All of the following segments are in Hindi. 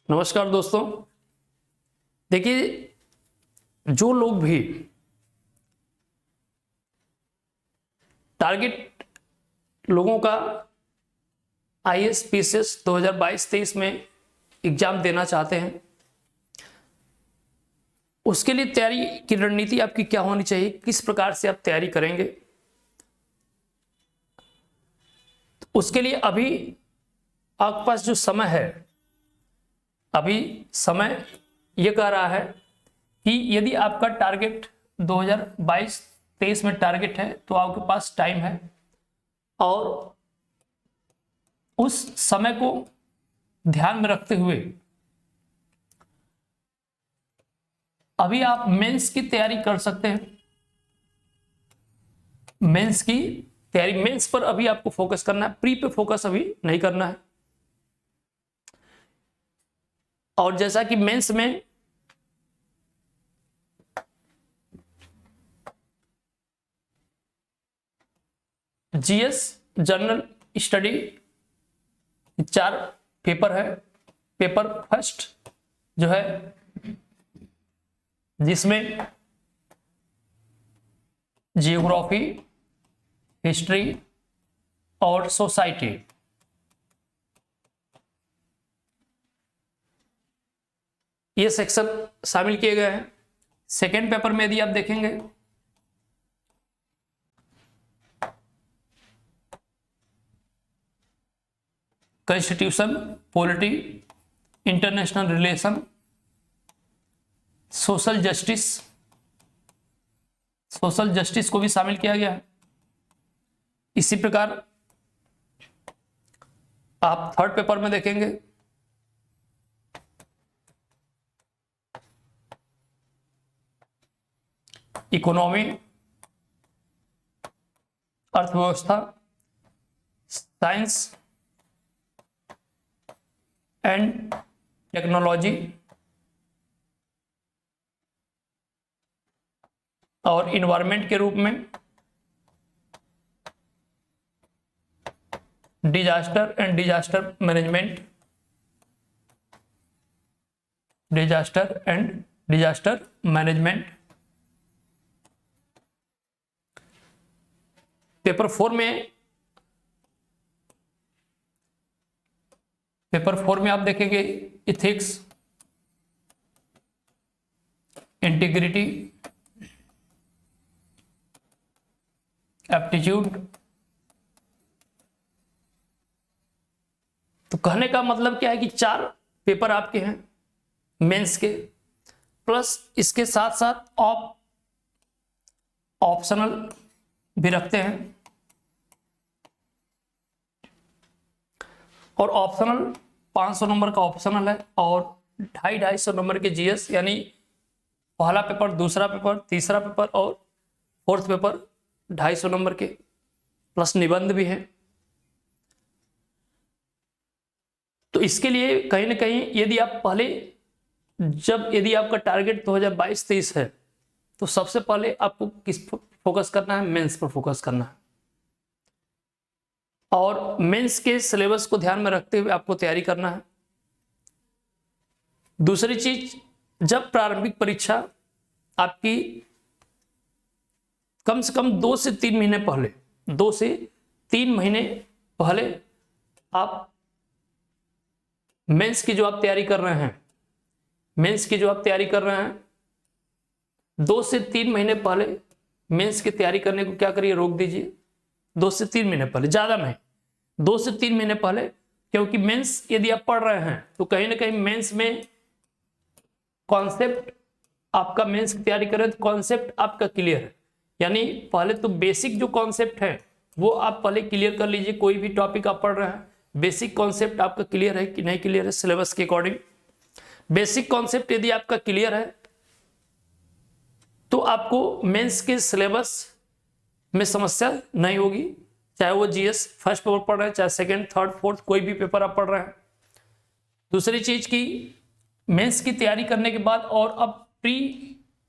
नमस्कार दोस्तों। देखिए, जो लोग भी टारगेट लोगों का आईएएस पीसीएस 2022-23 में एग्जाम देना चाहते हैं, उसके लिए तैयारी की रणनीति आपकी क्या होनी चाहिए, किस प्रकार से आप तैयारी करेंगे, उसके लिए अभी आपके पास जो समय है, अभी समय यह कह रहा है कि यदि आपका टारगेट 2022-23 में टारगेट है तो आपके पास टाइम है और उस समय को ध्यान में रखते हुए अभी आप मेंस की तैयारी कर सकते हैं। मेंस की तैयारी, मेंस पर अभी आपको फोकस करना है, प्री पे फोकस अभी नहीं करना है। और जैसा कि मेंस में जीएस जनरल स्टडी 4 पेपर है। पेपर फर्स्ट जो है, जिसमें जियोग्राफी, हिस्ट्री और सोसाइटी, ये सेक्शन शामिल किए गए हैं। सेकेंड पेपर में यदि आप देखेंगे constitution, polity, international relation, social justice को भी शामिल किया गया है। इसी प्रकार आप थर्ड पेपर में देखेंगे इकोनॉमी, अर्थव्यवस्था, साइंस एंड टेक्नोलॉजी और इन्वायरमेंट के रूप में disaster and disaster management, paper four में आप देखेंगे इथिक्स, इंटीग्रिटी, एप्टीट्यूड। तो कहने का मतलब क्या है कि 4 पेपर आपके हैं मेंस के, प्लस इसके साथ साथ आप ऑप्शनल भी रखते हैं। और ऑप्शनल 500 नंबर का ऑप्शनल है और 250 नंबर के जीएस, यानी पहला पेपर, दूसरा पेपर, तीसरा पेपर और फोर्थ पेपर 250 नंबर के, प्लस निबंध भी है। तो इसके लिए कहीं ना कहीं यदि आप यदि आपका टारगेट 2022-23 है तो सबसे पहले आपको किस पर फोकस करना है? मेंस पर फोकस करना है। और मेंस के सिलेबस को ध्यान में रखते हुए आपको तैयारी करना है। दूसरी चीज, जब प्रारंभिक परीक्षा आपकी कम से कम 2 से 3 महीने पहले आप मेंस की जो आप तैयारी कर रहे हैं, 2 से 3 महीने पहले मेंस की तैयारी करने को क्या करिए, रोक दीजिए। 2 से 3 महीने पहले, ज्यादा नहीं, 2 से 3 महीने पहले, क्योंकि मेंस यदि आप पढ़ रहे हैं तो कहीं ना कहीं मेंस में कॉन्सेप्ट, आपका मेंस की तैयारी करें तो कॉन्सेप्ट आपका क्लियर है, यानी पहले तो बेसिक जो कॉन्सेप्ट है वो आप पहले क्लियर कर लीजिए। कोई भी टॉपिक आप पढ़ रहे हैं, बेसिक कॉन्सेप्ट आपका क्लियर है कि नहीं क्लियर है सिलेबस के अकॉर्डिंग। बेसिक कॉन्सेप्ट यदि आपका क्लियर है तो आपको मेंस के सिलेबस में समस्या नहीं होगी, चाहे वो जीएस फर्स्ट पेपर पढ़ रहे हैं, चाहे सेकंड, थर्ड, फोर्थ, कोई भी पेपर आप पढ़ रहे हैं। दूसरी चीज की, मेंस की तैयारी करने के बाद और अब प्री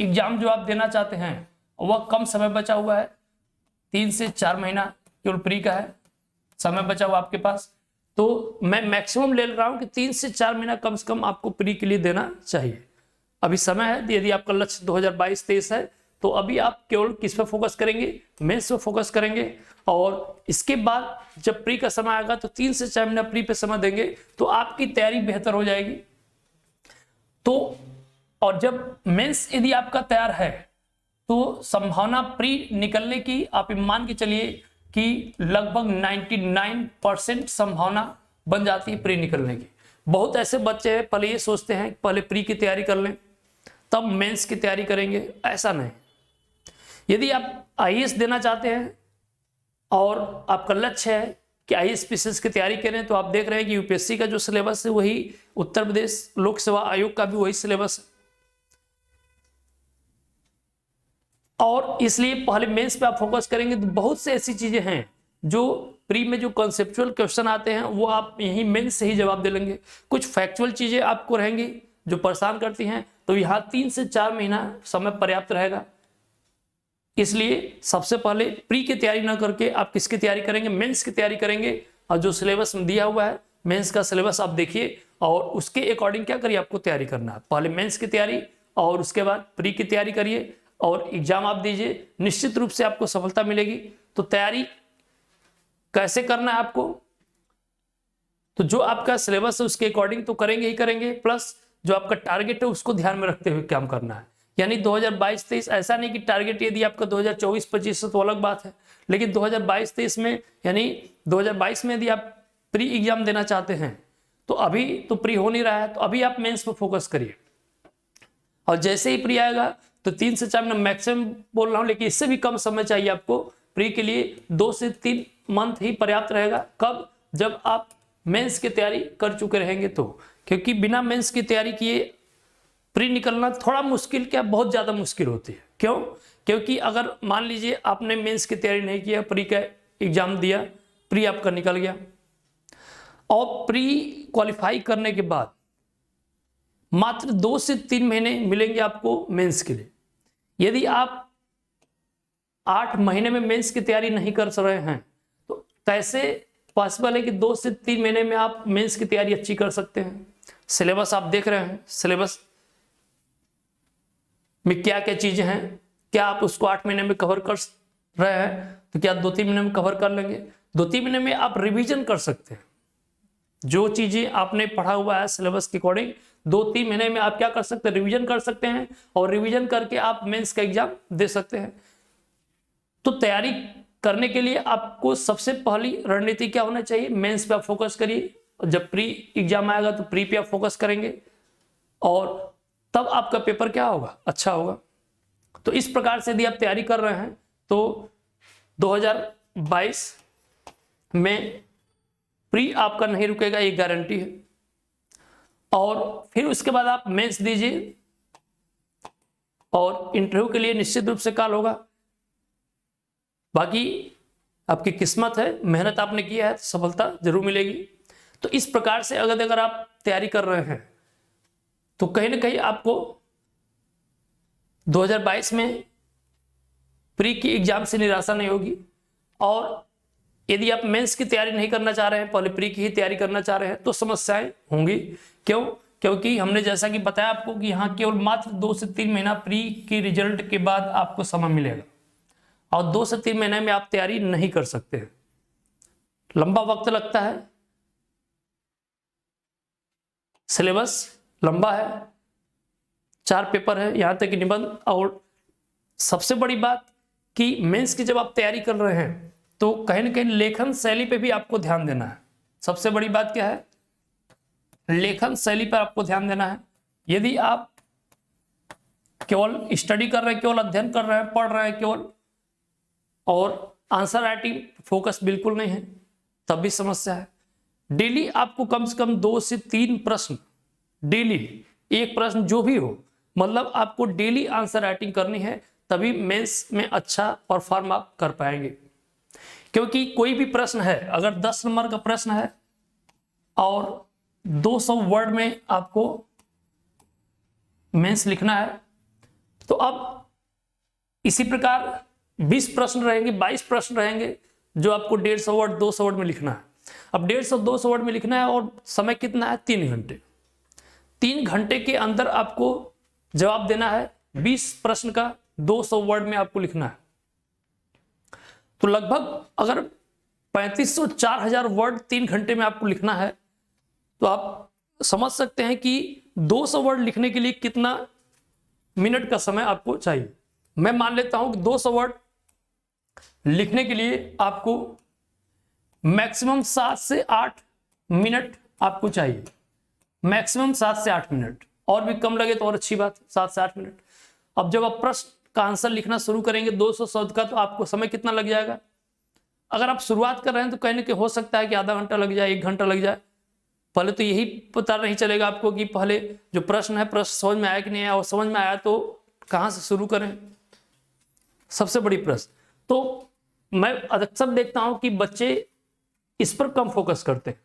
एग्जाम जो आप देना चाहते हैं वह कम समय बचा हुआ है, 3 से 4 महीना केवल प्री का है समय बचा हुआ आपके पास। तो मैं मैक्सिमम ले रहा हूं कि 3 से 4 महीना कम से कम आपको प्री के लिए देना चाहिए। अभी समय है, यदि आपका लक्ष्य 2022-23 है तो अभी आप केवल किस पे फोकस करेंगे, मेंस पे फोकस करेंगे। और इसके बाद जब प्री का समय आएगा तो 3 से 4 महीना प्री पे समय देंगे तो आपकी तैयारी बेहतर हो जाएगी। तो और जब मेंस यदि आपका तैयार है तो संभावना प्री निकलने की आप मान के चलिए कि लगभग 99% संभावना बन जाती है प्री निकलने की। बहुत ऐसे बच्चे हैं पहले ये सोचते हैं पहले प्री की तैयारी कर लें तब मेंस की तैयारी करेंगे, ऐसा नहीं। यदि आप आईएएस देना चाहते हैं और आपका लक्ष्य है कि आईएएस पीसीएस की तैयारी करें तो आप देख रहे हैं कि यूपीएससी का जो सिलेबस है वही उत्तर प्रदेश लोक सेवा आयोग का भी वही सिलेबस है, और इसलिए पहले मेंस पे आप फोकस करेंगे तो बहुत से ऐसी चीजें हैं जो प्री में जो कॉन्सेप्चुअल क्वेश्चन आते हैं वो आप यही मेंस से ही जवाब दे लेंगे। कुछ फैक्चुअल चीजें आपको रहेंगी जो परेशान करती हैं तो यहाँ 3 से 4 महीना समय पर्याप्त रहेगा। इसलिए सबसे पहले प्री की तैयारी ना करके आप किसकी तैयारी करेंगे, मेंस की तैयारी करेंगे। और जो सिलेबस में दिया हुआ है मेंस का सिलेबस आप देखिए और उसके अकॉर्डिंग क्या करिए, आपको तैयारी करना है। पहले मेंस की तैयारी और उसके बाद प्री की तैयारी करिए और एग्जाम आप दीजिए, निश्चित रूप से आपको सफलता मिलेगी। तो तैयारी कैसे करना है आपको, तो जो आपका सिलेबस है उसके अकॉर्डिंग तो करेंगे ही करेंगे, प्लस जो आपका टारगेट है उसको ध्यान में रखते हुए काम करना है। यानी 2022-23 ऐसा नहीं कि टारगेट यदि आपका 2024-25 है तो अलग बात है, लेकिन 2022-23 में यानी 2022 में यदि आप प्री एग्जाम देना चाहते हैं तो अभी तो प्री हो नहीं रहा है तो अभी आप मेंस पर फोकस करिए। और जैसे ही प्री आएगा तो 3 से 4 महीना मैक्सिमम बोल रहा हूं, लेकिन इससे भी कम समय चाहिए आपको प्री के लिए। 2 से 3 मंथ ही पर्याप्त रहेगा। कब, जब आप मेंस की तैयारी कर चुके रहेंगे तो, क्योंकि बिना मेंस की तैयारी किए प्री निकलना थोड़ा मुश्किल क्या बहुत ज्यादा मुश्किल होती है। क्यों? क्योंकि अगर मान लीजिए आपने मेंस की तैयारी नहीं किया, प्री का एग्जाम दिया, प्री आपका निकल गया और प्री क्वालिफाई करने के बाद मात्र 2 से 3 महीने मिलेंगे आपको मेंस के लिए। यदि आप 8 महीने में मेंस की तैयारी नहीं कर रहे हैं तो कैसे पॉसिबल है कि 2 से 3 महीने में आप मेंस की तैयारी अच्छी कर सकते हैं। सिलेबस आप देख रहे हैं, सिलेबस में क्या क्या चीजें हैं, क्या आप उसको 8 महीने में कवर कर रहे हैं तो क्या 2-3 महीने में कवर कर लेंगे। 2-3 महीने में आप रिवीजन कर सकते हैं, जो चीजें आपने पढ़ा हुआ है सिलेबस के अकॉर्डिंग 2-3 महीने में आप क्या कर सकते हैं, रिवीजन कर सकते हैं और रिवीजन करके आप मेंस का एग्जाम दे सकते हैं। तो तैयारी करने के लिए आपको सबसे पहली रणनीति क्या होना चाहिए, मेंस पे आप फोकस करिए। जब प्री एग्जाम आएगा तो प्री पे आप फोकस करेंगे और तब आपका पेपर क्या होगा, अच्छा होगा। तो इस प्रकार से यदि आप तैयारी कर रहे हैं तो 2022 में प्री आपका नहीं रुकेगा, ये गारंटी है। और फिर उसके बाद आप मेंस दीजिए और इंटरव्यू के लिए निश्चित रूप से कॉल होगा। बाकी आपकी किस्मत है, मेहनत आपने किया है तो सफलता जरूर मिलेगी। तो इस प्रकार से अगर आप तैयारी कर रहे हैं तो कहीं ना कहीं आपको 2022 में प्री की एग्जाम से निराशा नहीं होगी। और यदि आप मेंस की तैयारी नहीं करना चाह रहे हैं, पहले प्री की ही तैयारी करना चाह रहे हैं तो समस्याएं होंगी। क्यों? क्योंकि हमने जैसा कि बताया आपको कि यहाँ केवल मात्र 2 से 3 महीना प्री की रिजल्ट के बाद आपको समय मिलेगा और 2 से 3 महीने में आप तैयारी नहीं कर सकते हैं, लंबा वक्त लगता है, सिलेबस लंबा है, 4 पेपर है, यहां तक कि निबंध। और सबसे बड़ी बात कि मेंस की जब आप तैयारी कर रहे हैं तो कहीं ना कहीं लेखन शैली पे भी आपको ध्यान देना है। सबसे बड़ी बात क्या है, लेखन शैली पर आपको ध्यान देना है। यदि आप केवल स्टडी कर रहे हैं, केवल अध्ययन कर रहे हैं, पढ़ रहे हैं केवल और आंसर राइटिंग फोकस बिल्कुल नहीं है, तब भी समस्या है। डेली आपको कम से कम 2 से 3 प्रश्न, डेली एक प्रश्न जो भी हो, मतलब आपको डेली आंसर राइटिंग करनी है, तभी मेंस में अच्छा परफॉर्म आप कर पाएंगे। क्योंकि कोई भी प्रश्न है, अगर 10 नंबर का प्रश्न है और 200 वर्ड में आपको मेंस लिखना है तो अब इसी प्रकार 20 प्रश्न रहेंगे, 22 प्रश्न रहेंगे जो आपको 150 वर्ड 200 वर्ड में लिखना है। अब 150-200 वर्ड में लिखना है और समय कितना है 3 घंटे। 3 घंटे के अंदर आपको जवाब देना है 20 प्रश्न का 200 वर्ड में आपको लिखना है। तो लगभग अगर 3500-4000 वर्ड 3 घंटे में आपको लिखना है तो आप समझ सकते हैं कि 200 वर्ड लिखने के लिए कितना मिनट का समय आपको चाहिए। मैं मान लेता हूं कि 200 वर्ड लिखने के लिए आपको मैक्सिमम 7 से 8 मिनट आपको चाहिए, मैक्सिमम 7 से 8 मिनट, और भी कम लगे तो और अच्छी बात, 7 से 8 मिनट। अब जब आप प्रश्न का आंसर लिखना शुरू करेंगे 200 शब्द का, तो आपको समय कितना लग जाएगा? अगर आप शुरुआत कर रहे हैं तो कहने के हो सकता है कि आधा घंटा लग जाए, 1 घंटा लग जाए। पहले तो यही पता नहीं चलेगा आपको कि पहले जो प्रश्न है प्रश्न समझ में आया कि नहीं आया, और समझ में आया तो कहां से शुरू करें, सबसे बड़ी प्रश्न। तो मैं अक्सर देखता हूं कि बच्चे इस पर कम फोकस करते हैं,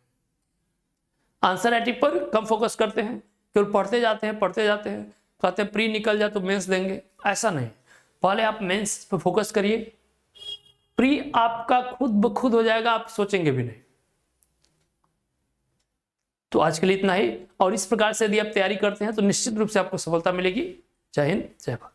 आंसर राइटिंग पर कम फोकस करते हैं, केवल पढ़ते जाते हैं, कहते हैं प्री निकल जाए तो मेंस देंगे। ऐसा नहीं, पहले आप मेंस पर फोकस करिए, प्री आपका खुद ब खुद हो जाएगा, आप सोचेंगे भी नहीं। तो आज के लिए इतना ही, और इस प्रकार से यदि आप तैयारी करते हैं तो निश्चित रूप से आपको सफलता मिलेगी। जय हिंद, जय भारत।